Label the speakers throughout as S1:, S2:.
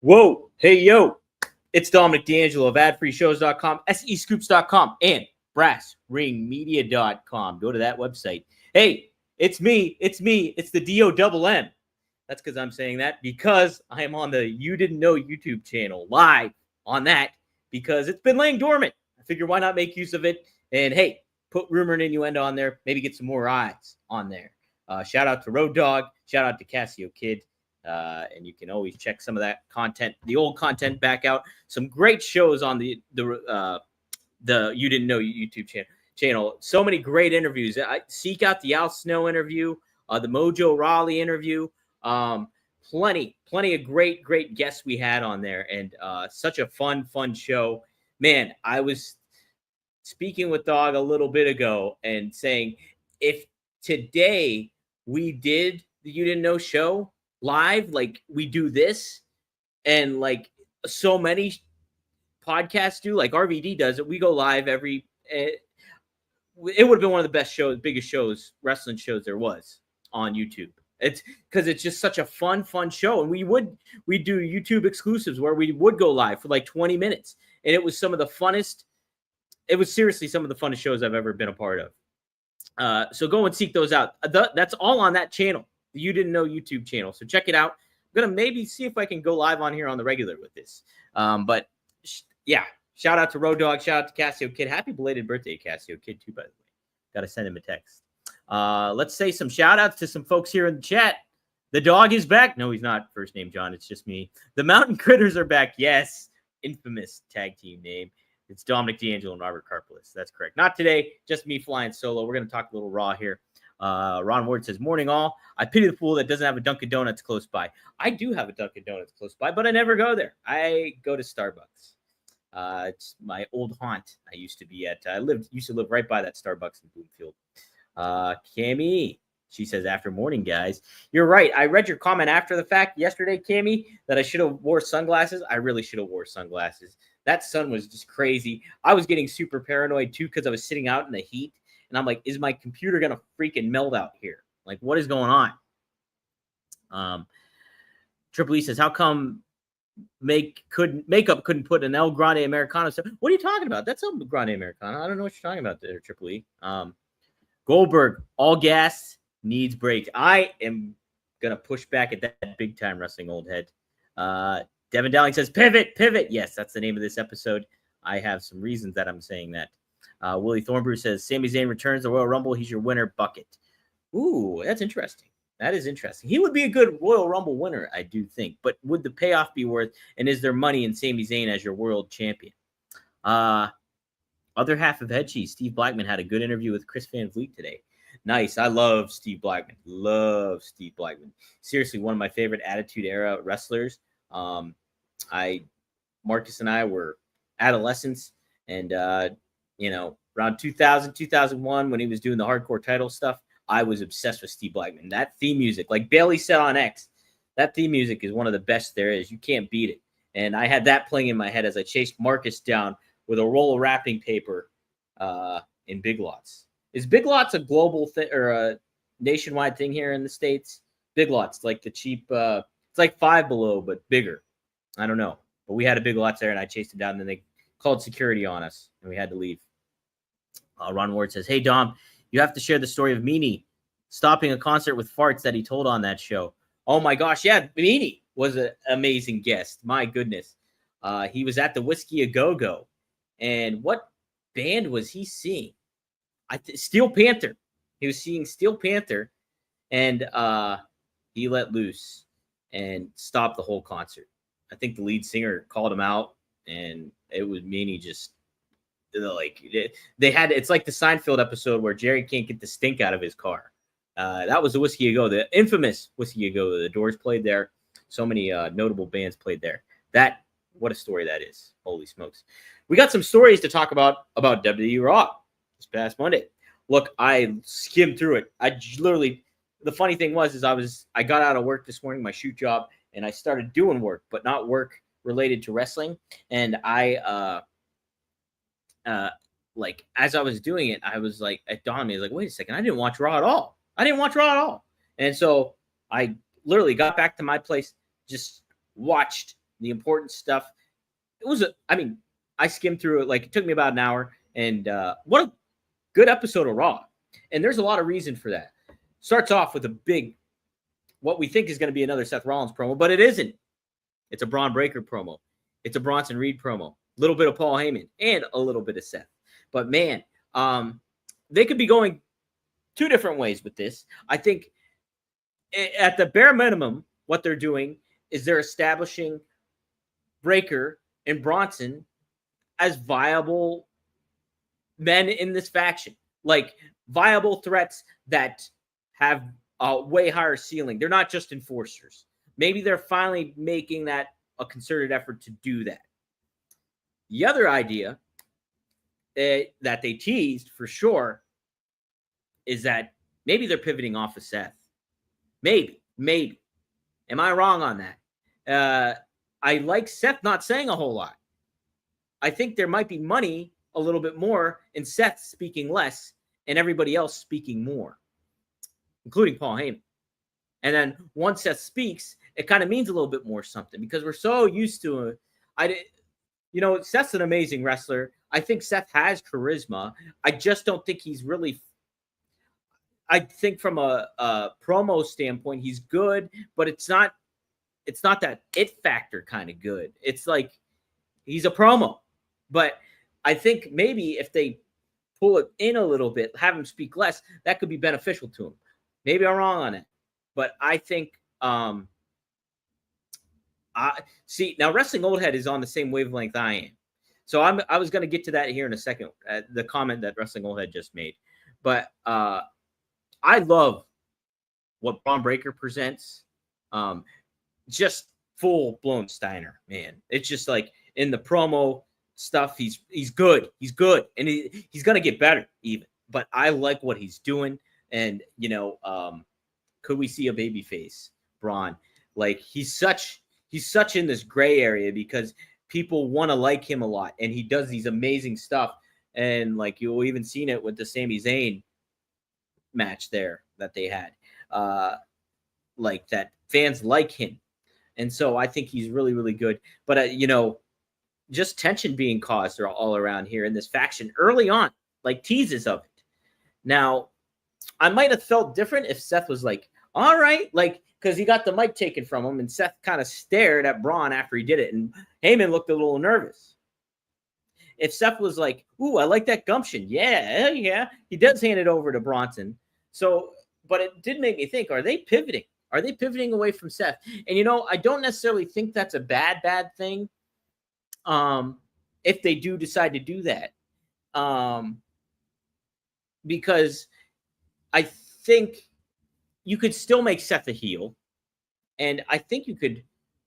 S1: Whoa, hey, yo, it's Dominic D'Angelo of adfreeshows.com, SEScoops.com, and brassringmedia.com. Go to that website. Hey, it's me, it's the DOMM. That's because I'm saying that because I am on the You Didn't Know YouTube channel live on that because it's been laying dormant. I figure why not make use of it? And hey, put Rumor and Innuendo on there, maybe get some more eyes on there. Shout out to Road Dogg, shout out to Casio Kid. And you can always check some of that content, the old content back out. Some great shows on the You Didn't Know YouTube channel. So many great interviews. I seek out the Al Snow interview, the Mojo Rawley interview. Plenty of great guests we had on there, and such a fun show. Man, I was speaking with Dogg a little bit ago and saying if today we did the You Didn't Know show live like we do this, and like so many podcasts do, like RVD does it, we go live every it would have been one of the best shows, biggest shows, wrestling shows there was on YouTube. It's because it's just such a fun show, and we do YouTube exclusives where we would go live for like 20 minutes, and it was some of the funnest. It was seriously some of the funnest shows I've ever been a part of. So go and seek those out. That's all on that channel, the You Didn't Know YouTube channel. So check it out. I'm gonna maybe see if I can go live on here on the regular with this. But yeah, shout out to Road Dogg, shout out to Casio Kid. Happy belated birthday, Casio Kid, too, by the way. Gotta send him a text. Let's say some shout outs to some folks here in the chat. The Dog is back. No, he's not. First name John. It's just me. The Mountain Critters are back. Yes. Infamous tag team name. It's Dominic D'Angelo and Robert Karpelis. That's correct. Not today. Just me flying solo. We're going to talk a little Raw here. Ron Ward says, morning all. I pity the fool that doesn't have a Dunkin' Donuts close by. I do have a Dunkin' Donuts close by, but I never go there. I go to Starbucks. It's my old haunt I used to be at. I used to live right by that Starbucks in Bloomfield. Cammy, she says, after morning, guys. You're right. I read your comment after the fact yesterday, Cammy, that I should have wore sunglasses. I really should have wore sunglasses. That sun was just crazy. I was getting super paranoid, too, because I was sitting out in the heat. And I'm like, is my computer going to freaking melt out here? Like, what is going on? Triple E says, how come makeup couldn't put an El Grande Americano? What are you talking about? That's El Grande Americano. I don't know what you're talking about there, Triple E. Goldberg, all gas, needs brakes. I am going to push back at that big time, wrestling old head. Devin Dalling says, pivot. Yes, that's the name of this episode. I have some reasons that I'm saying that. Willie Thornbrew says, Sami Zayn returns the Royal Rumble. He's your winner, bucket. Ooh, that's interesting. That is interesting. He would be a good Royal Rumble winner, I do think. But would the payoff be worth, and is there money in Sami Zayn as your world champion? Other half of Head Cheese, Steve Blackman had a good interview with Chris Van Vliet today. Nice. I love Steve Blackman. Seriously, one of my favorite Attitude Era wrestlers. Marcus and I were adolescents, and around 2000, 2001, when he was doing the hardcore title stuff, I was obsessed with Steve Blackman. That theme music, like Bailey said on X, that theme music is one of the best there is. You can't beat it. And I had that playing in my head as I chased Marcus down with a roll of wrapping paper in Big Lots. Is Big Lots a global thing or a nationwide thing here in the States? Big Lots, like the cheap, it's like Five Below, but bigger. I don't know. But we had a Big Lots there, and I chased him down, and then they called security on us, and we had to leave. Ron Ward says, hey, Dom, you have to share the story of Meanie stopping a concert with farts that he told on that show. Oh, my gosh. Yeah, Meanie was an amazing guest. My goodness. He was at the Whiskey A Go-Go. And what band was he seeing? Steel Panther. He was seeing Steel Panther, and he let loose and stopped the whole concert. I think the lead singer called him out, and it was Meanie just like they had. It's like the Seinfeld episode where Jerry can't get the stink out of his car. That was the Whiskey A Go, the infamous Whiskey A Go. The Doors played there. So many notable bands played there. What a story that is. Holy smokes. We got some stories to talk about WWE Raw this past Monday. Look, I skimmed through it. The funny thing was I got out of work this morning, my shoot job, and I started doing work, but not work related to wrestling. And I, as I was doing it, I was like, it dawned on me, like, wait a second, I didn't watch Raw at all. And so I literally got back to my place, just watched the important stuff. I skimmed through it. Like, it took me about an hour, and what a good episode of Raw. And there's a lot of reason for that. Starts off with a big, what we think is going to be another Seth Rollins promo, but it isn't. It's a Bron Breakker promo. It's a Bronson Reed promo. A little bit of Paul Heyman and a little bit of Seth. But man, they could be going two different ways with this. I think at the bare minimum, what they're doing is they're establishing Breakker and Bronson as viable men in this faction, like viable threats that have a way higher ceiling. They're not just enforcers. Maybe they're finally making that a concerted effort to do that. The other idea that they teased for sure is that maybe they're pivoting off of Seth. Maybe. Am I wrong on that? I like Seth not saying a whole lot. I think there might be money a little bit more in Seth speaking less and everybody else speaking more, including Paul Heyman. And then once Seth speaks, it kind of means a little bit more something because we're so used to it. Seth's an amazing wrestler. I think Seth has charisma. I just don't think he's really. I think from a promo standpoint, he's good, but it's not that it factor kind of good. It's like he's a promo. But I think maybe if they pull it in a little bit, have him speak less, that could be beneficial to him. Maybe I'm wrong on it. But I think now Wrestling Old Head is on the same wavelength I am. So I was going to get to that here in a second, the comment that Wrestling Old Head just made. But I love what Bron Breakker presents. Just full-blown Steiner, man. It's just like in the promo stuff, he's good. He's good. And he's going to get better even. But I like what he's doing. And, could we see a babyface Bron? Like, he's such in this gray area because people want to like him a lot. And he does these amazing stuff. And, like, you'll even seen it with the Sami Zayn match there that they had. Like, that fans like him. And so I think he's really, really good. But, just tension being caused all around here in this faction early on, like teases of it. Now, I might have felt different if Seth was like, all right, like, because he got the mic taken from him and Seth kind of stared at Bron after he did it. And Heyman looked a little nervous. If Seth was like, ooh, I like that gumption. Yeah. He does hand it over to Bronson. So, but it did make me think, are they pivoting? Are they pivoting away from Seth? And, I don't necessarily think that's a bad thing. If they do decide to do that. Because I think you could still make Seth a heel. And I think you could,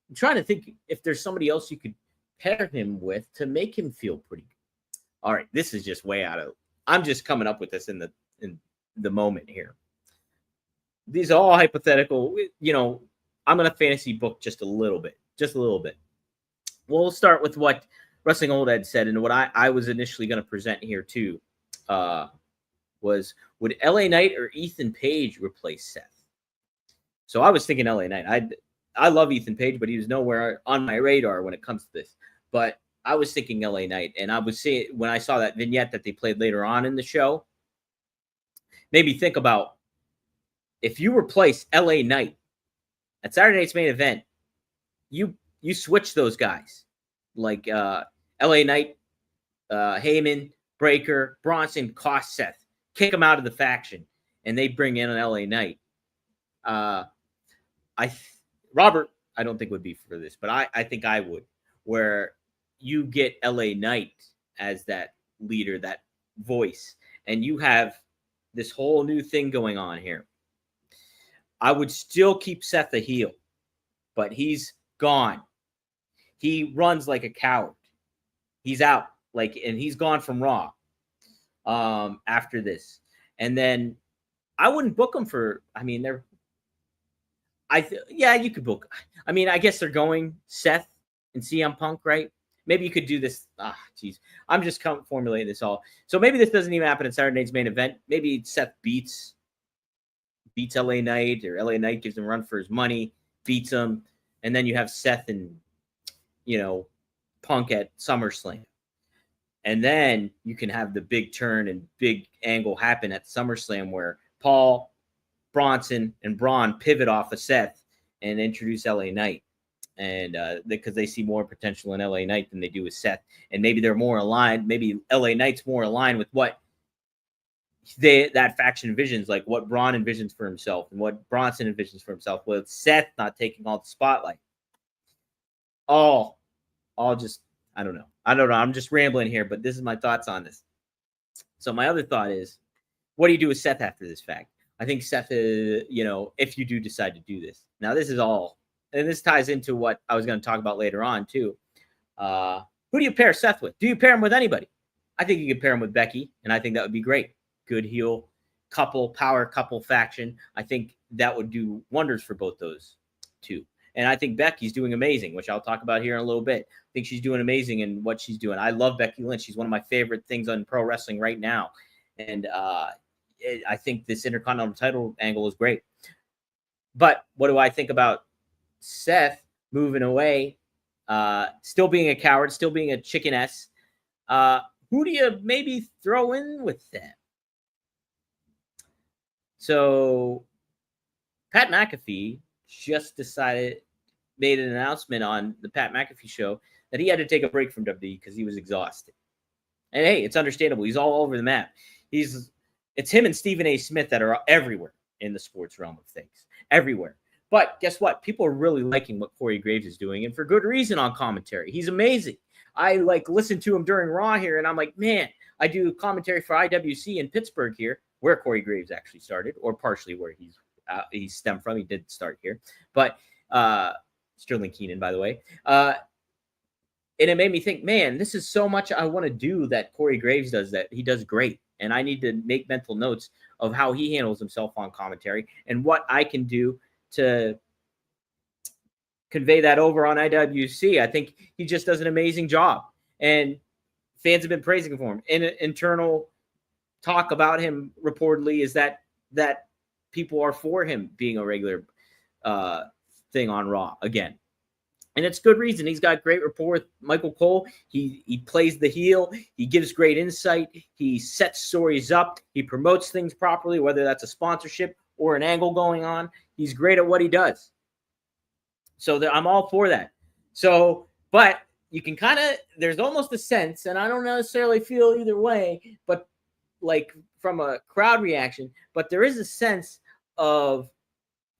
S1: I'm trying to think if there's somebody else you could pair him with to make him feel pretty good. All right, this is just way out of, I'm just coming up with this in the moment here. These are all hypothetical. I'm going to fantasy book just a little bit. We'll start with what Wrestling Old Ed said, and what I was initially going to present here too was, would LA Knight or Ethan Page replace Seth? So I was thinking LA Knight. I love Ethan Page, but he was nowhere on my radar when it comes to this. But I was thinking LA Knight, and I was saying when I saw that vignette that they played later on in the show, made me think about if you replace LA Knight at Saturday Night's Main Event, you switch those guys like LA Knight, Heyman, Breakker, Bronson, cost Seth, kick them out of the faction, and they bring in an LA Knight. Robert, I don't think would be for this, but I think I would, where you get LA Knight as that leader, that voice, and you have this whole new thing going on here. I would still keep Seth a heel, but he's gone. He runs like a coward. He's out, and he's gone from Raw after this. And then I wouldn't book him for. You could book. I guess they're going Seth and CM Punk, right? Maybe you could do this. I'm just formulating this all. So maybe this doesn't even happen in Saturday Night's Main Event. Maybe Seth beats LA Knight, or LA Knight gives him a run for his money, beats him, and then you have Seth and Punk at SummerSlam. And then you can have the big turn and big angle happen at SummerSlam where Paul, Bronson, and Bron pivot off of Seth and introduce LA Knight. And because they see more potential in LA Knight than they do with Seth. And maybe they're more aligned. Maybe LA Knight's more aligned with what that faction envisions, like what Bron envisions for himself and what Bronson envisions for himself, with Seth not taking all the spotlight. All just, I don't know. I'm just rambling here, but this is my thoughts on this. So my other thought is, what do you do with Seth after this fact? I think Seth is, if you do decide to do this. Now, this is all, and this ties into what I was going to talk about later on, too. Who do you pair Seth with? Do you pair him with anybody? I think you could pair him with Becky, and I think that would be great. Good heel couple, power couple faction. I think that would do wonders for both those two. And I think Becky's doing amazing, which I'll talk about here in a little bit. I think she's doing amazing in what she's doing. I love Becky Lynch. She's one of my favorite things on pro wrestling right now. And I think this Intercontinental title angle is great. But what do I think about Seth moving away, still being a coward, still being a chicken-ass? Who do you maybe throw in with them? So Pat McAfee just made an announcement on the Pat McAfee show that he had to take a break from WWE because he was exhausted. And hey, it's understandable. He's all over the map. It's him and Stephen A. Smith that are everywhere in the sports realm of things. Everywhere. But guess what? People are really liking what Corey Graves is doing, and for good reason on commentary. He's amazing. I listen to him during Raw here, and I'm like, man, I do commentary for IWC in Pittsburgh here, where Corey Graves actually started, or partially where he stemmed from. He did start here. But Sterling Keenan, by the way. And it made me think, man, this is so much I want to do that Corey Graves does that he does great. And I need to make mental notes of how he handles himself on commentary and what I can do to convey that over on IWC. I think he just does an amazing job. And fans have been praising him for him. And internal talk about him reportedly is that people are for him being a regular thing on Raw again. And it's good reason. He's got great rapport with Michael Cole. He plays the heel. He gives great insight. He sets stories up. He promotes things properly, whether that's a sponsorship or an angle going on. He's great at what he does. So I'm all for that. So, but you can there's almost a sense, and I don't necessarily feel either way, but from a crowd reaction, but there is a sense of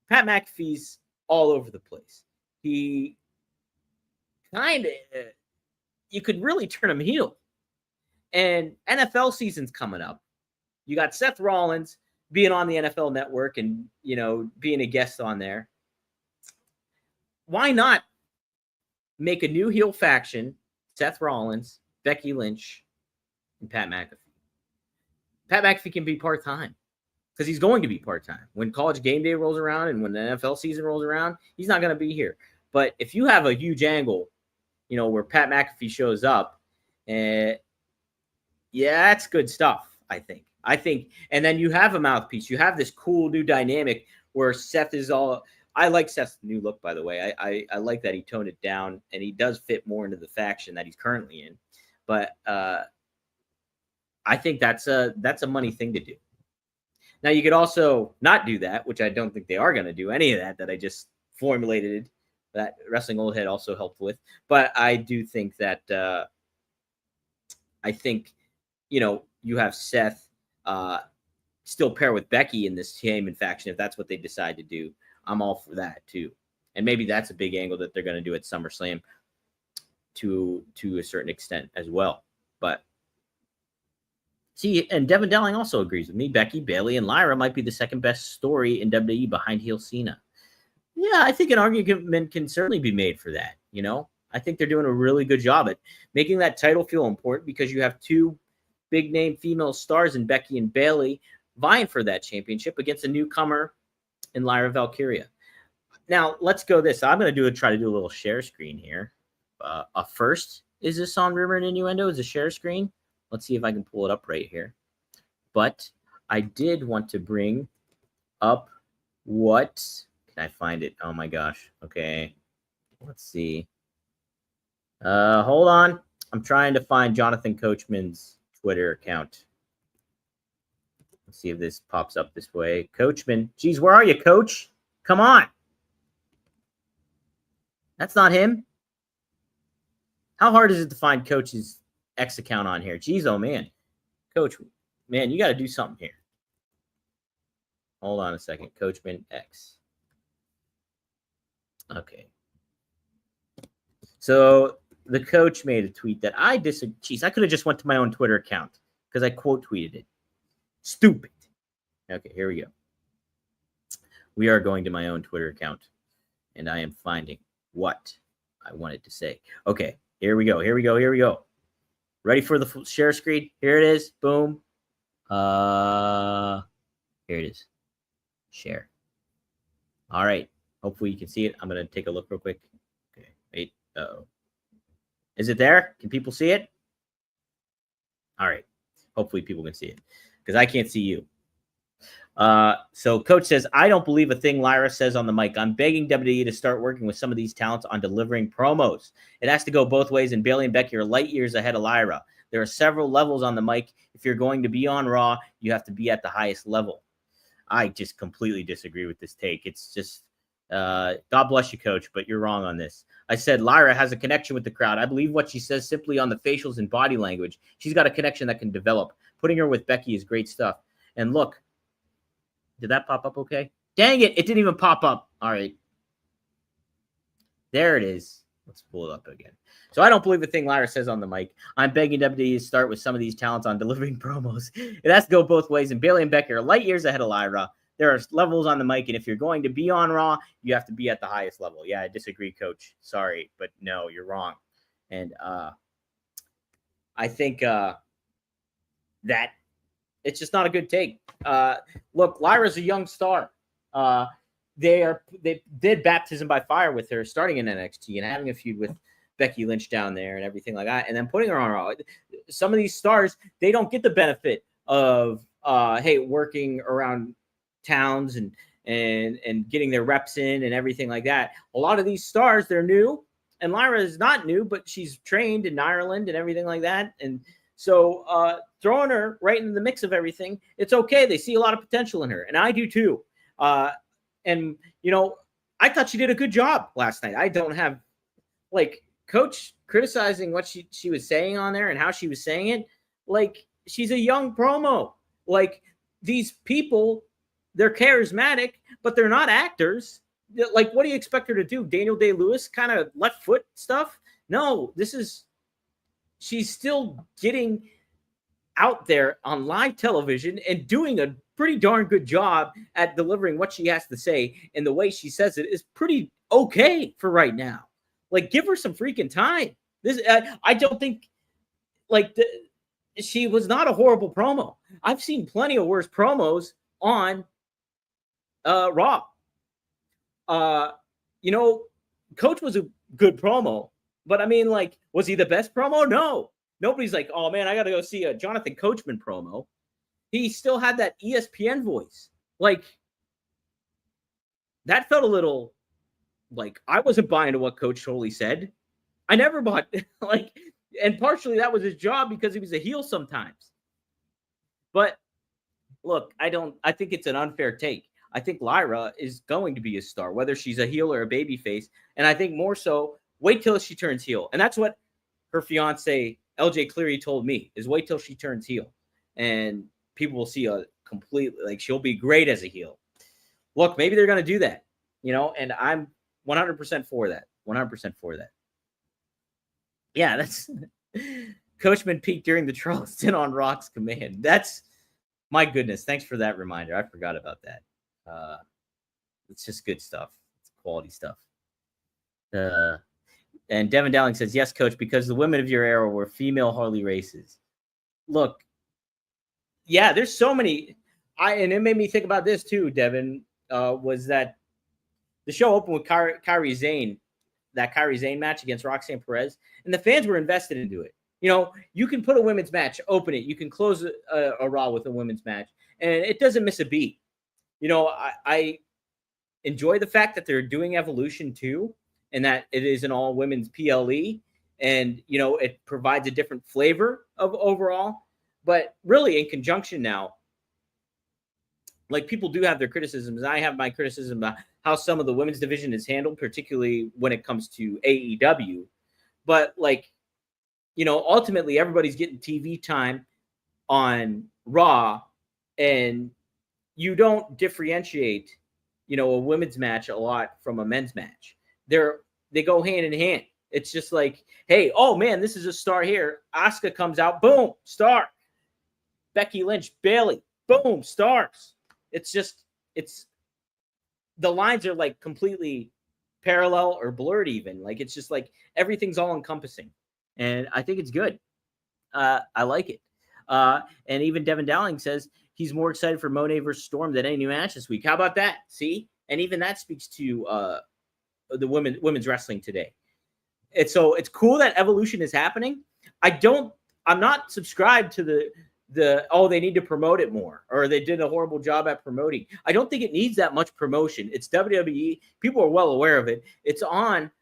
S1: Pat McAfee's all over the place. He you could really turn him heel. And NFL season's coming up. You got Seth Rollins being on the NFL Network and, being a guest on there. Why not make a new heel faction, Seth Rollins, Becky Lynch, and Pat McAfee? Pat McAfee can be part-time because he's going to be part-time. When College Game Day rolls around and when the NFL season rolls around, he's not going to be here. But if you have a huge angle, where Pat McAfee shows up, yeah, that's good stuff, I think. And then you have a mouthpiece. You have this cool new dynamic where Seth is all – I like Seth's new look, by the way. I like that he toned it down, and he does fit more into the faction that he's currently in. But I think that's a money thing to do. Now, you could also not do that, which I don't think they are going to do any of that I just formulated that Wrestling Old Head also helped with. But I do think that you have Seth still pair with Becky in this Heyman faction if that's what they decide to do. I'm all for that too. And maybe that's a big angle that they're going to do at SummerSlam to a certain extent as well. But see, and Devin Dalling also agrees with me. Becky, Bayley, and Lyra might be the second best story in WWE behind heel Cena. Yeah, I think an argument can certainly be made for that. I think they're doing a really good job at making that title feel important because you have two big name female stars in Becky and Bayley vying for that championship against a newcomer in Lyra Valkyria. Now, let's go this. I'm going to try to do a little share screen here. First, is this on Rumor and Innuendo? Is a share screen? Let's see if I can pull it up right here. But I did want to bring up what... Can I find it? Oh, my gosh. Okay. Let's see. Hold on. I'm trying to find Jonathan Coachman's Twitter account. Let's see if this pops up this way. Coachman. Geez, where are you, Coach? Come on. That's not him. How hard is it to find Coach's X account on here? Geez, oh, man. Coach, man, you got to do something here. Hold on a second. Coachman X. Okay. So the coach made a tweet that I disagree. Jeez, I could have just went to my own Twitter account because I quote tweeted it. Stupid. Okay, here we go. We are going to my own Twitter account, and I am finding what I wanted to say. Okay, here we go. Here we go. Here we go. Ready for the share screen? Here it is. Boom. Here it is. Share. All right. Hopefully you can see it. I'm going to take a look real quick. Okay. Wait. Uh-oh. Is it there? Can people see it? All right. Hopefully people can see it because I can't see you. So Coach says, I don't believe a thing Lyra says on the mic. I'm begging WWE to start working with some of these talents on delivering promos. It has to go both ways, and Bayley and Becky are light years ahead of Lyra. There are several levels on the mic. If you're going to be on Raw, you have to be at the highest level. I just completely disagree with this take. It's just, God bless you, Coach, but you're wrong on this. I said Lyra has a connection with the crowd. I believe what she says simply on the facials and body language. She's got a connection that can develop. Putting her with Becky is great stuff. And look, did that pop up okay? Dang it, it didn't even pop up. All right. There it is. Let's pull it up again. So I don't believe a thing Lyra says on the mic. I'm begging WWE to start with some of these talents on delivering promos. It has to go both ways, and Bayley and Becky are light years ahead of Lyra. There are levels on the mic, and if you're going to be on Raw, you have to be at the highest level. Yeah, I disagree, Coach. Sorry, but no, you're wrong. And I think that it's just not a good take. Look, Lyra's a young star. They did baptism by fire with her starting in NXT and having a feud with Becky Lynch down there and everything like that, and then putting her on Raw. Some of these stars, they don't get the benefit of working around towns and getting their reps in and everything like that. A lot of these stars, they're new, and Lyra is not new, but she's trained in Ireland and everything like that. And so throwing her right in the mix of everything, it's okay. They see a lot of potential in her, and I do too. And, you know, I thought she did a good job last night. I don't have, like, Coach criticizing what she was saying on there and how she was saying it. Like, she's a young promo. Like, these people, they're charismatic, but they're not actors. Like, what do you expect her to do? Daniel Day-Lewis kind of left foot stuff? No, she's still getting out there on live television and doing a pretty darn good job at delivering what she has to say, and the way she says it is pretty okay for right now. Like, give her some freaking time. This I don't think, like, she was not a horrible promo. I've seen plenty of worse promos on Raw. You know, Coach was a good promo, but I mean, like, was he the best promo? No. Nobody's like, oh man, I got to go see a Jonathan Coachman promo. He still had that ESPN voice. Like, that felt a little like I wasn't buying to what Coach totally said. I never bought, like, and partially that was his job because he was a heel sometimes. But look, I think it's an unfair take. I think Lyra is going to be a star, whether she's a heel or a babyface. And I think more so, wait till she turns heel. And that's what her fiance, LJ Cleary, told me, is wait till she turns heel. And people will see a completely, like, she'll be great as a heel. Look, maybe they're going to do that, you know, and I'm 100% for that. 100% for that. Yeah, that's Coachman peaked during the Charleston on Rock's command. That's, my goodness. Thanks for that reminder. I forgot about that. It's just good stuff. It's quality stuff. And Devin Dalling says, yes, Coach, because the women of your era were female Harley races. Look, yeah, there's so many. And it made me think about this too, Devin, was that the show opened with Kairi Sane, that Kairi Sane match against Roxanne Perez, and the fans were invested into it. You know, you can put a women's match, open it. You can close a Raw with a women's match, and it doesn't miss a beat. You know, I enjoy the fact that they're doing Evolution too, and that it is an all-women's PLE. and it provides a different flavor of overall. But really, in conjunction now, like, people do have their criticisms. I have my criticism about how some of the women's division is handled, particularly when it comes to AEW. But, like, ultimately everybody's getting TV time on Raw, and you don't differentiate, a women's match a lot from a men's match. They go hand in hand. It's just like, hey, oh man, this is a star here. Asuka comes out, boom, star. Becky Lynch, Bayley, boom, stars. It's the lines are like completely parallel or blurred even. Like, it's just like everything's all encompassing. And I think it's good. I like it. And even Devin Dalling says he's more excited for Monet versus Storm than any new match this week. How about that? See? And even that speaks to the women's wrestling today. It's cool that evolution is happening. I'm not subscribed to the they need to promote it more, or they did a horrible job at promoting. I don't think it needs that much promotion. It's WWE. People are well aware of it. It's on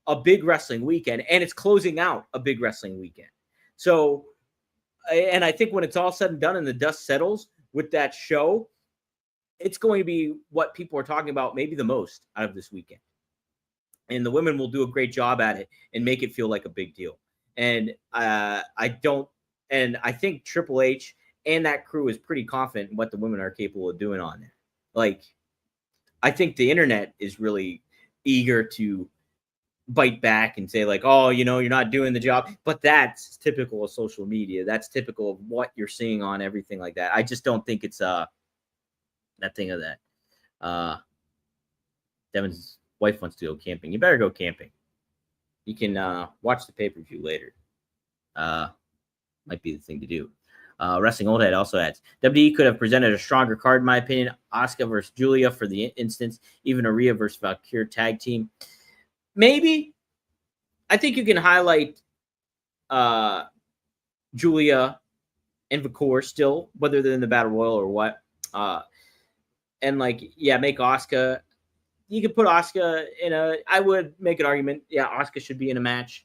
S1: a big wrestling weekend, and it's closing out a big wrestling weekend. So, and I think when it's all said and done and the dust settles with that show, it's going to be what people are talking about maybe the most out of this weekend. And the women will do a great job at it and make it feel like a big deal. And I think Triple H and that crew is pretty confident in what the women are capable of doing on there. Like, I think the internet is really eager to bite back and say, like, oh, you're not doing the job. But that's typical of social media. That's typical of what you're seeing on everything like that. I just don't think it's that thing of that. Devin's wife wants to go camping. You better go camping. You can watch the pay-per-view later. Might be the thing to do. Wrestling Old Head also adds, WWE could have presented a stronger card, in my opinion. Asuka versus Julia for the instance, even a Rhea versus Valkyrie tag team. Maybe. I think you can highlight Julia and Valkyrie still, whether they're in the Battle Royal or what. And make Asuka. You could put Asuka in I would make an argument, yeah, Asuka should be in a match.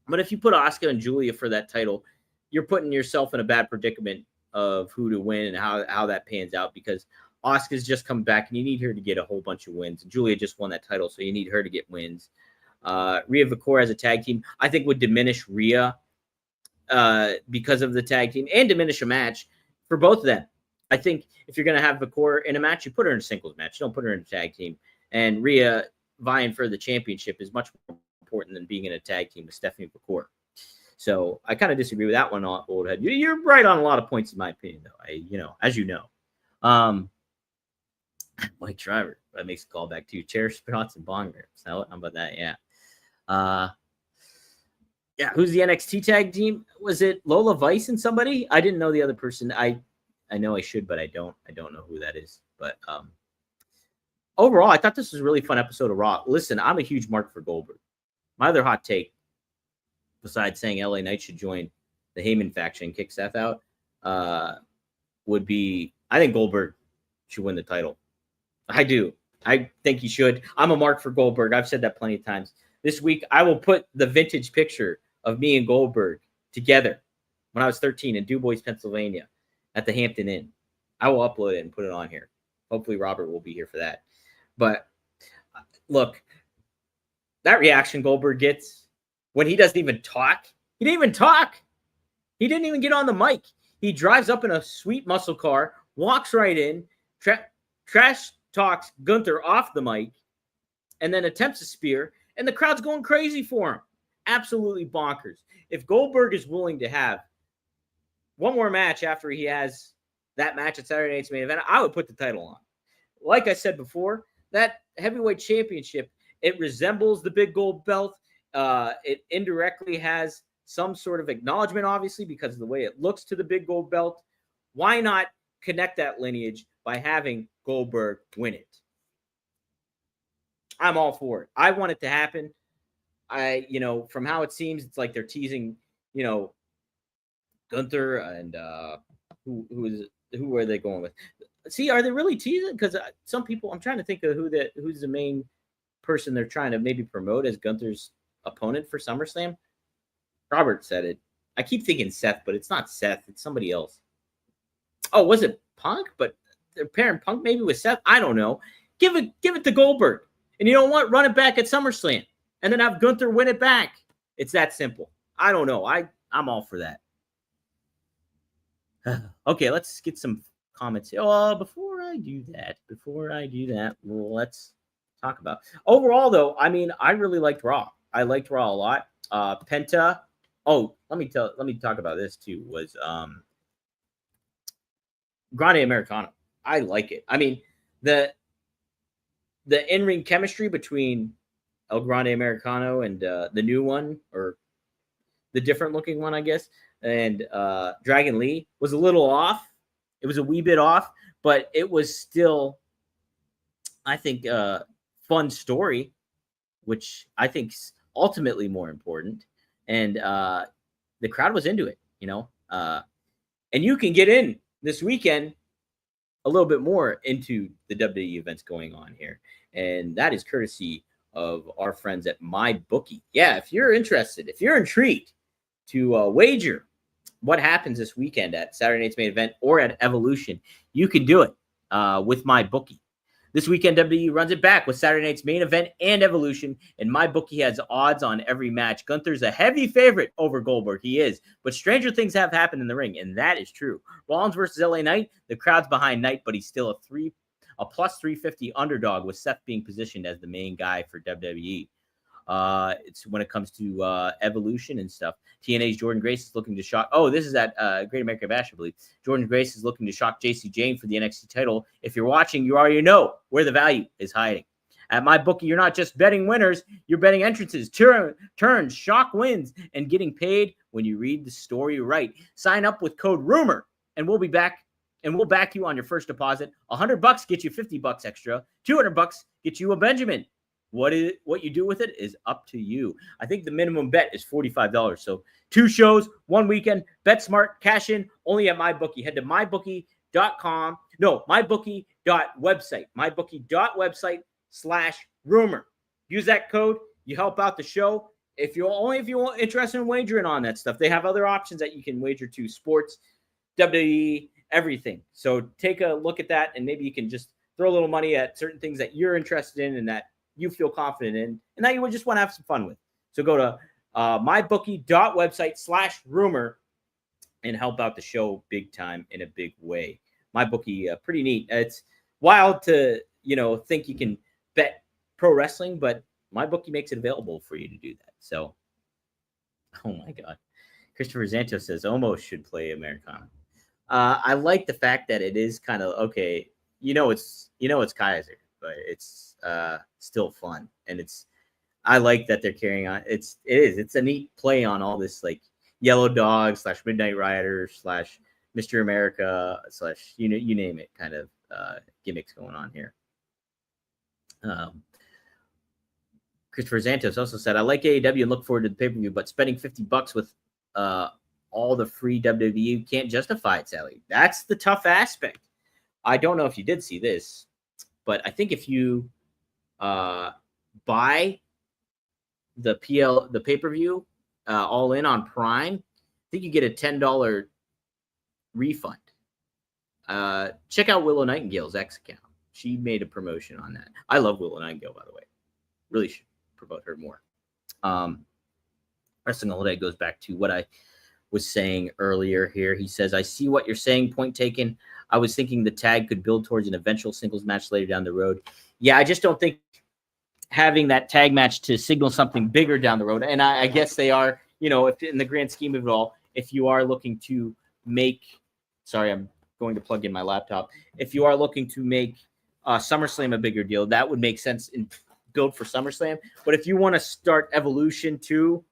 S1: But if you put Asuka and Julia for that title, you're putting yourself in a bad predicament of who to win and how that pans out, because Asuka's just come back and you need her to get a whole bunch of wins. Julia just won that title, so you need her to get wins. Rhea Valkyrie as a tag team, I think, would diminish Rhea because of the tag team, and diminish a match for both of them. I think if you're going to have Valkyrie in a match, you put her in a singles match. You don't put her in a tag team. And Rhea vying for the championship is much more important than being in a tag team with Stephanie Valkyrie. So I kind of disagree with that one, Old Head. You're right on a lot of points, in my opinion, though. As you know. Mike Driver, that makes a call back to you. Chair spots and bong rips. How about that? Yeah. Yeah. Who's the NXT tag team? Was it Lola Vice and somebody? I didn't know the other person. I know I should, but I don't know who that is. But overall, I thought this was a really fun episode of Raw. Listen, I'm a huge mark for Goldberg. My other hot take, besides saying LA Knight should join the Heyman faction and kick Seth out, would be, I think Goldberg should win the title. I do. I think he should. I'm a mark for Goldberg. I've said that plenty of times. This week, I will put the vintage picture of me and Goldberg together when I was 13 in DuBois, Pennsylvania at the Hampton Inn. I will upload it and put it on here. Hopefully Robert will be here for that. But look, that reaction Goldberg gets when he doesn't even talk. He didn't even talk. He didn't even get on the mic. He drives up in a sweet muscle car, walks right in, trash talks Gunther off the mic, and then attempts a spear, and the crowd's going crazy for him. Absolutely bonkers. If Goldberg is willing to have one more match after he has that match at Saturday Night's Main Event, I would put the title on. Like I said before, that heavyweight championship, it resembles the big gold belt. It indirectly has some sort of acknowledgement, obviously, because of the way it looks to the big gold belt. Why not connect that lineage by having Goldberg win it? I'm all for it. I want it to happen. From how it seems, it's like they're teasing, Gunther and who are they going with? See, are they really teasing? Because some people, I'm trying to think of who's the main person they're trying to maybe promote as Gunther's opponent for SummerSlam? Robert said it. I keep thinking Seth, but it's not Seth. It's somebody else. Oh, was it Punk? But they're pairing Punk maybe with Seth. I don't know. Give it to Goldberg. And you know what? Run it back at SummerSlam. And then have Gunther win it back. It's that simple. I don't know. I'm all for that. Okay, let's get some comments. Oh, before I do that, let's talk about. Overall, though, I mean, I really liked Raw. I liked Raw a lot. Penta. Oh, let me talk about this too. Was Grande Americano. I like it. I mean, the in-ring chemistry between El Grande Americano and the new one, or the different looking one, I guess, and Dragon Lee was a little off. It was a wee bit off, but it was still, I think, a fun story, which I think is ultimately more important. And the crowd was into it, you know. And you can get in this weekend a little bit more into the WWE events going on here. And that is courtesy of our friends at MyBookie. Yeah, if you're interested, if you're intrigued to wager what happens this weekend at Saturday night's main event or at Evolution, you can do it with MyBookie. This weekend, WWE runs it back with Saturday night's main event and Evolution, and MyBookie has odds on every match. Gunther's a heavy favorite over Goldberg. He is, but stranger things have happened in the ring, and that is true. Rollins versus LA Knight, the crowd's behind Knight, but he's still a plus 350 underdog, with Seth being positioned as the main guy for WWE. It's when it comes to Evolution and stuff. TNA's Jordan Grace is looking to shock. Oh, this is at Great American Bash, I believe. Jordan Grace is looking to shock JC Jane for the NXT title. If you're watching, you already know where the value is hiding. At MyBookie, you're not just betting winners, you're betting entrances, turns, shock wins, and getting paid when you read the story right. Sign up with code RUMOR, and we'll be back. And we'll back you on your first deposit. $100 get you $50 extra. $200 get you a Benjamin. What you do with it is up to you. I think the minimum bet is $45. So 2 shows, 1 weekend. Bet smart, cash in only at MyBookie. Head to mybookie.com. No, mybookie.website. mybookie.website/rumor. Use that code. You help out the show. If you're interested in wagering on that stuff, they have other options that you can wager to: sports, WWE, everything. So take a look at that, and maybe you can just throw a little money at certain things that you're interested in and that you feel confident in, and that you would just want to have some fun with. So go to mybookie.website/rumor and help out the show big time in a big way. MyBookie, pretty neat. It's wild to, think you can bet pro wrestling, but MyBookie makes it available for you to do that. So, oh my God. Christopher Santos says Omos should play Americano. I like the fact that it is kind of, okay, it's Kaiser, but it's still fun, and I like that they're carrying on. It's a neat play on all this, like, Yellow Dog / Midnight Rider / Mr. America / you name it, kind of gimmicks going on here. Christopher Santos also said, I like AEW and look forward to the pay-per-view, but spending $50 with all the free WWE can't justify it, Sally. That's the tough aspect. I don't know if you did see this, but I think if you buy the pay-per-view all in on Prime, I think you get a $10 refund. Check out Willow Nightingale's X account. She made a promotion on that. I love Willow Nightingale, by the way. Really should promote her more. Wrestling All Day goes back to what I was saying earlier here. He says, I see what you're saying, point taken. I was thinking the tag could build towards an eventual singles match later down the road. Yeah, I just don't think having that tag match to signal something bigger down the road. And I guess they are, if in the grand scheme of it all, if you are looking to make, sorry, I'm going to plug in my laptop. If you are looking to make SummerSlam a bigger deal, that would make sense in build for SummerSlam. But if you want to start Evolution too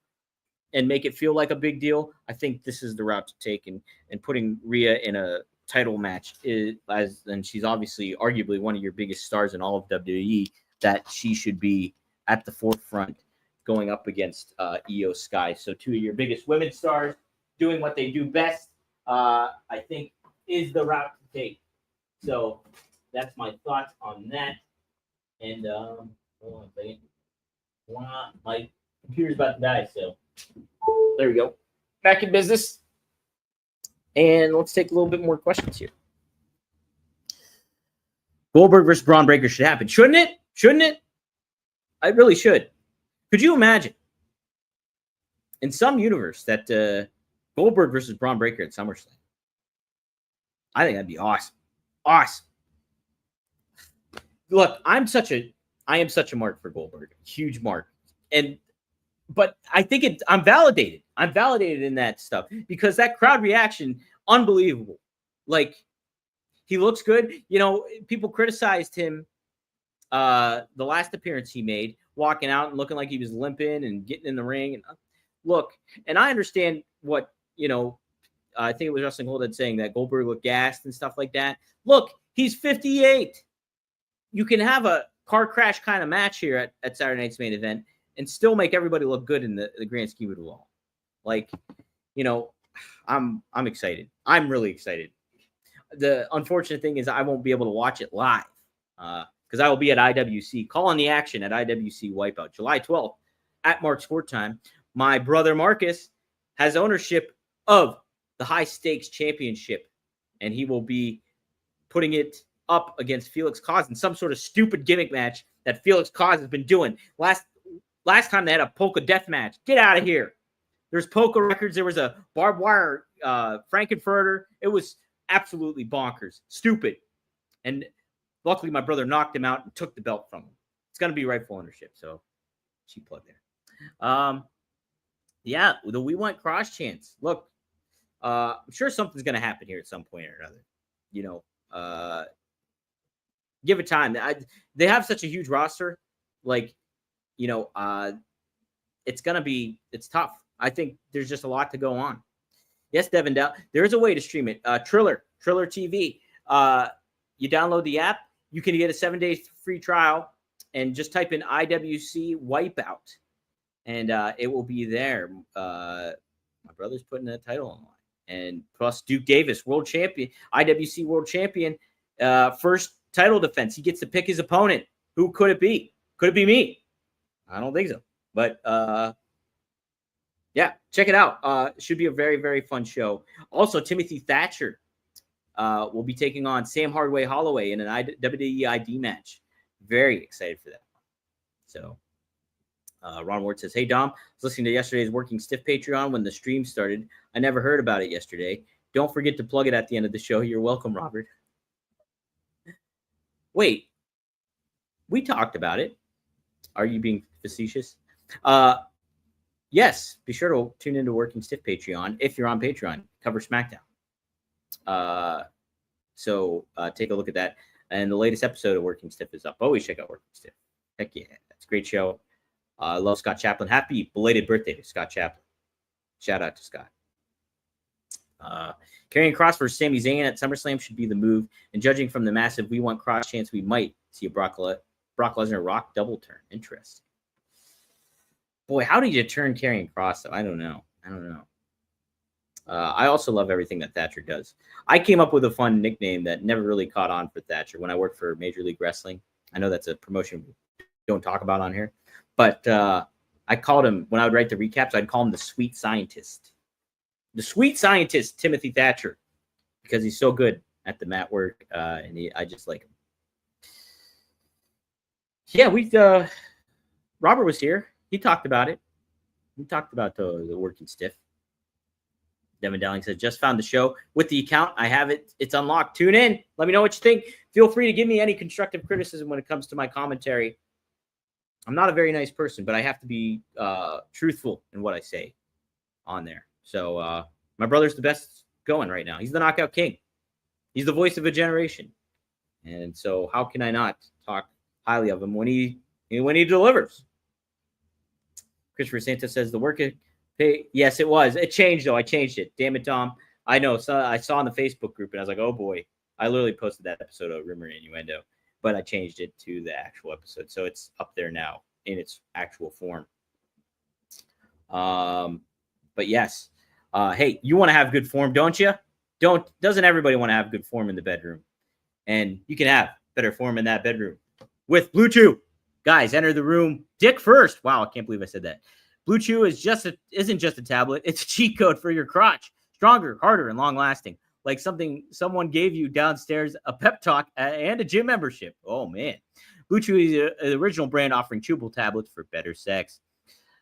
S1: and make it feel like a big deal, I think this is the route to take. And putting Rhea in a title match and she's obviously arguably one of your biggest stars in all of WWE, that she should be at the forefront going up against Io Sky. So 2 of your biggest women stars doing what they do best, I think, is the route to take. So that's my thoughts on that. And hold on a second. My Computer's about to die, so there we go. Back in business. And let's take a little bit more questions here. Goldberg versus Bron Breakker should happen. Shouldn't it? Shouldn't it? I really should. Could you imagine in some universe that Goldberg versus Bron Breakker at SummerSlam? I think that'd be awesome. Awesome. Look, I am such a mark for Goldberg. Huge mark. But I think I'm validated. I'm validated in that stuff because that crowd reaction, unbelievable. Like, he looks good. You know, people criticized him the last appearance he made, walking out and looking like he was limping and getting in the ring. And look, and I understand what, you know, I think it was Wrestling Hold saying that Goldberg looked gassed and stuff like that. Look, he's 58. You can have a car crash kind of match here at Saturday Night's Main Event and still make everybody look good in the grand scheme of it all. Like, you know, I'm excited. I'm really excited. The unfortunate thing is I won't be able to watch it live because I will be at IWC. Call on the action at IWC Wipeout, July 12th at Mark Sport Time. My brother Marcus has ownership of the High Stakes Championship, and he will be putting it up against Felix Cause in some sort of stupid gimmick match that Felix Cause has been doing. Last time they had a polka death match. Get out of here. There's polka records. There was a barbed wire Frankenfurter. It was absolutely bonkers. Stupid. And luckily my brother knocked him out and took the belt from him. It's going to be rightful ownership. So cheap plug there. Yeah, the We Want Cross chance. Look, I'm sure something's going to happen here at some point or another. You know, give it time. They have such a huge roster. Like, you know, it's tough. I think there's just a lot to go on. Yes, Devin Dalling. There is a way to stream it. Triller TV. You download the app. You can get a 7-day free trial and just type in IWC Wipeout. And it will be there. My brother's putting that title online. And plus Duke Davis, world champion, IWC world champion, first title defense. He gets to pick his opponent. Who could it be? Could it be me? I don't think so. But yeah, check it out. It should be a very, very fun show. Also, Timothy Thatcher will be taking on Sam Hardway Holloway in an WWE ID match. Very excited for that. So Ron Ward says, hey, Dom, I was listening to yesterday's Working Stiff Patreon when the stream started. I never heard about it yesterday. Don't forget to plug it at the end of the show. You're welcome, Robert. Wait, we talked about it. Are you being facetious? Yes, be sure to tune into Working Stiff Patreon if you're on Patreon. Cover SmackDown. So take a look at that. And the latest episode of Working Stiff is up. Always check out Working Stiff. Heck yeah, that's a great show. I love Scott Chaplin. Happy belated birthday to Scott Chaplin. Shout out to Scott. Karrion Kross versus Sami Zayn at SummerSlam should be the move. And judging from the massive We Want Cross chance, we might see a Brock Lesnar Rock double turn. Interesting. Boy, how did you turn Karrion Kross, though? I don't know. I also love everything that Thatcher does. I came up with a fun nickname that never really caught on for Thatcher when I worked for Major League Wrestling. I know that's a promotion we don't talk about on here. But I called him, when I would write the recaps, I'd call him the Sweet Scientist. The Sweet Scientist, Timothy Thatcher, because he's so good at the mat work, and I just like him. Yeah, Robert was here. He talked about it. We talked about the Working Stiff. Devin Dalling says, just found the show with the account. I have it. It's unlocked. Tune in. Let me know what you think. Feel free to give me any constructive criticism when it comes to my commentary. I'm not a very nice person, but I have to be truthful in what I say on there. So my brother's the best going right now. He's the knockout king. He's the voice of a generation. And so how can I not talk highly of him when he delivers? Christopher Santos says the work pay. Yes, it was. It changed, though. I changed it. Damn it, Tom. I know. So I saw in the Facebook group, and I was like, oh, boy. I literally posted that episode of Rumor and Innuendo, but I changed it to the actual episode. So it's up there now in its actual form. But yes. Hey, you want to have good form, don't you? Doesn't everybody want to have good form in the bedroom? And you can have better form in that bedroom with Blue Chew. Guys, enter the room. Dick first. Wow, I can't believe I said that. Blue Chew isn't just a tablet. It's a cheat code for your crotch. Stronger, harder, and long-lasting. Like someone gave you downstairs a pep talk and a gym membership. Oh, man. Blue Chew is an original brand offering chewable tablets for better sex.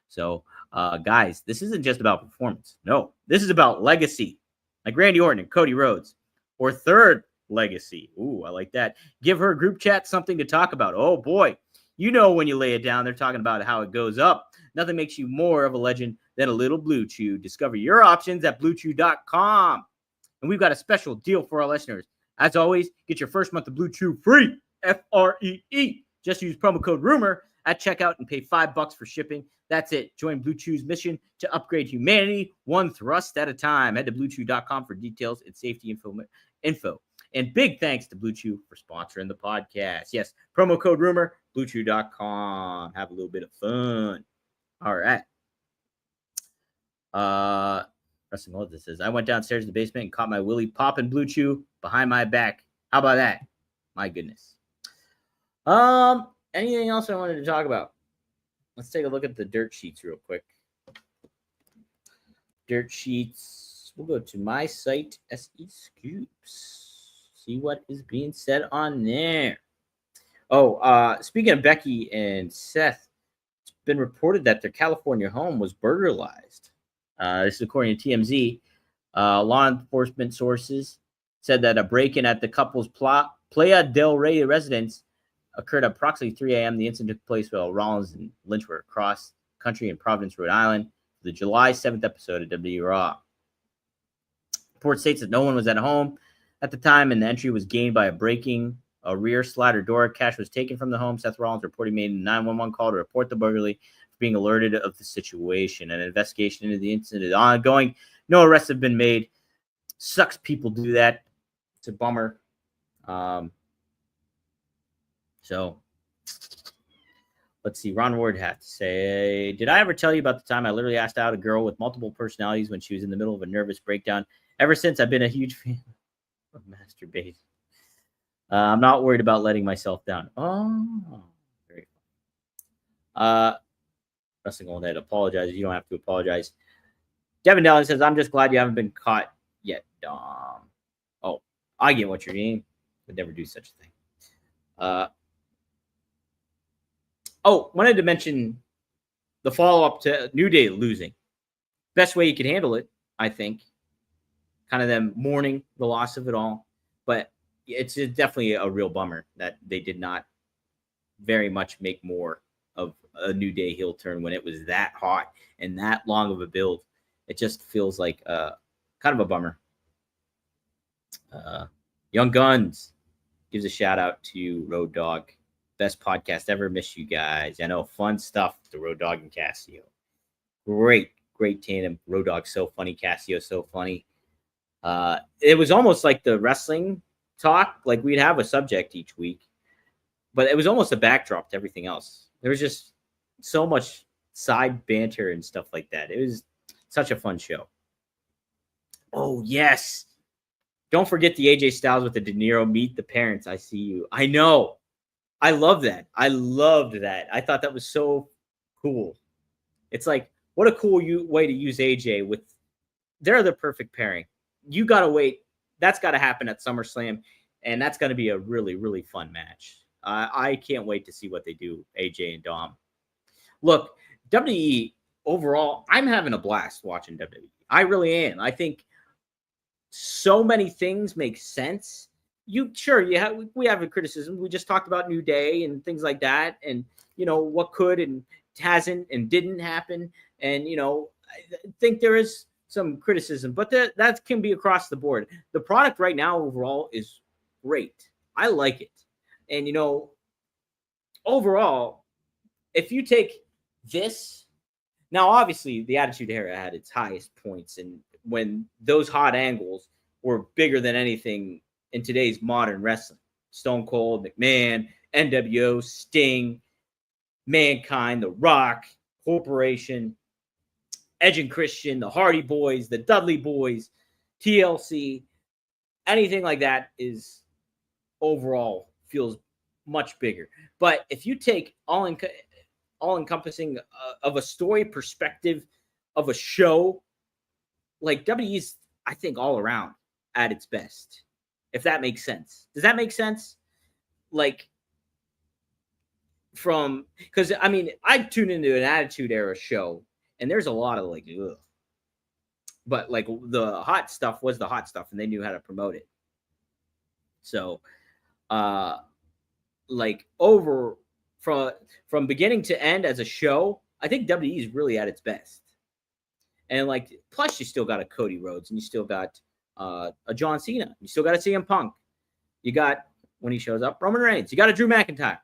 S1: So, guys, this isn't just about performance. No, this is about legacy. Like Randy Orton and Cody Rhodes. Or third legacy. Ooh, I like that. Give her group chat something to talk about. Oh, boy. You know when you lay it down, they're talking about how it goes up. Nothing makes you more of a legend than a little Blue Chew. Discover your options at BlueChew.com. And we've got a special deal for our listeners. As always, get your first month of Blue Chew free. Free. Just use promo code RUMOR at checkout and pay $5 for shipping. That's it. Join Blue Chew's mission to upgrade humanity one thrust at a time. Head to BlueChew.com for details and safety info. And big thanks to Blue Chew for sponsoring the podcast. Yes, promo code RUMOR, BlueChew.com. Have a little bit of fun. All right. Wrestling what this is. I went downstairs in the basement and caught my willy popping Blue Chew behind my back. How about that? My goodness. Anything else I wanted to talk about? Let's take a look at the dirt sheets real quick. Dirt sheets. We'll go to my site, SE Scoops. See what is being said on there. Oh, speaking of Becky and Seth, it's been reported that their California home was burglarized. This is according to TMZ. Law enforcement sources said that a break-in at the couple's Playa del Rey residence occurred at approximately 3 a.m. The incident took place while Rollins and Lynch were across country in Providence, Rhode Island, for the July 7th episode of WWE Raw. Report states that no one was at home at the time, and the entry was gained by breaking a rear slider door. Cash was taken from the home. Seth Rollins reportedly made a 911 call to report the burglary, being alerted of the situation. An investigation into the incident is ongoing. No arrests have been made. Sucks people do that. It's a bummer. So let's see. Ron Ward had to say, did I ever tell you about the time I literally asked out a girl with multiple personalities when she was in the middle of a nervous breakdown? Ever since, I've been a huge fan of masturbation. I'm not worried about letting myself down. Oh, very fun. Wrestling Old Head apologizes. You don't have to apologize. Devin Dalling says, I'm just glad you haven't been caught yet, Dom. Oh, I get what you're meaning. Would never do such a thing. Wanted to mention the follow-up to New Day losing. Best way you could handle it, I think. Kind of them mourning the loss of it all. But it's definitely a real bummer that they did not very much make more of a New Day heel turn when it was that hot and that long of a build. It just feels like kind of a bummer. Young Guns gives a shout out to Road Dogg. Best podcast ever. Miss you guys. I know, fun stuff. The Road Dogg and Casio. Great tandem. Road Dogg so funny. Casio so funny. It was almost like the wrestling talk. Like we'd have a subject each week, but it was almost a backdrop to everything else. There was just so much side banter and stuff like that. It was such a fun show. Oh, yes. Don't forget the AJ Styles with the De Niro meet the parents. I see you. I know. I love that. I loved that. I thought that was so cool. It's like, what a cool way to use AJ with. They're the perfect pairing. You got to wait. That's got to happen at SummerSlam, and that's going to be a really, really fun match. I can't wait to see what they do, AJ and Dom. Look, WWE overall, I'm having a blast watching WWE. I really am. I think so many things make sense. We have a criticism. We just talked about New Day and things like that, and what could and hasn't and didn't happen. And I think there is some criticism, but that can be across the board. The product right now overall is great. I like it. And overall, if you take this, now obviously the Attitude Era had its highest points, and when those hot angles were bigger than anything in today's modern wrestling. Stone Cold, McMahon, NWO, Sting, Mankind, The Rock, Corporation, Edge and Christian, the Hardy Boys, the Dudley Boys, TLC, anything like that is overall feels much bigger. But if you take all-encompassing of a story perspective of a show, like WWE's, I think, all around at its best, if that makes sense. Does that make sense? Like, because I mean, I tuned into an Attitude Era show, and there's a lot of like, ugh. But like the hot stuff was the hot stuff, and they knew how to promote it. So, like from beginning to end as a show, I think WWE is really at its best. And like, plus you still got a Cody Rhodes, and you still got a John Cena, you still got a CM Punk, you got, when he shows up, Roman Reigns, you got a Drew McIntyre.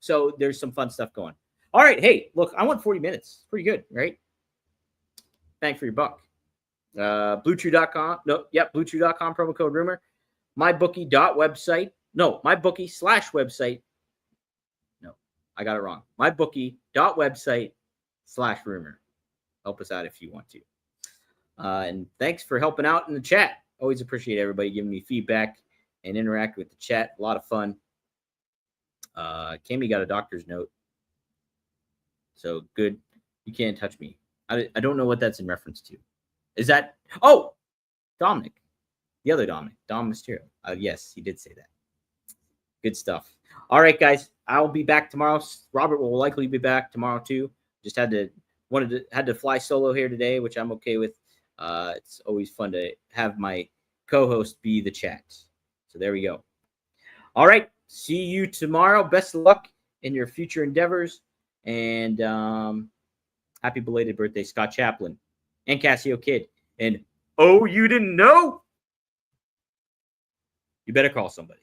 S1: So there's some fun stuff going. All right, hey, look, I went 40 minutes, pretty good, right? Bang for your buck. BlueChew.com, BlueChew.com, promo code rumor. MyBookie.website. No, MyBookie/website. No, I got it wrong. MyBookie.website/rumor. Help us out if you want to. And thanks for helping out in the chat. Always appreciate everybody giving me feedback and interact with the chat. A lot of fun. Cammy got a doctor's note. So good. You can't touch me. I don't know what that's in reference to. Is that... Oh! Dominic. The other Dominic. Dom Mysterio. Yes, he did say that. Good stuff. All right, guys. I'll be back tomorrow. Robert will likely be back tomorrow, too. Just had to fly solo here today, which I'm okay with. It's always fun to have my co-host be the chat. So there we go. All right. See you tomorrow. Best of luck in your future endeavors. And happy belated birthday, Scott Chaplin and Casio Kid. And oh, you didn't know? You better call somebody.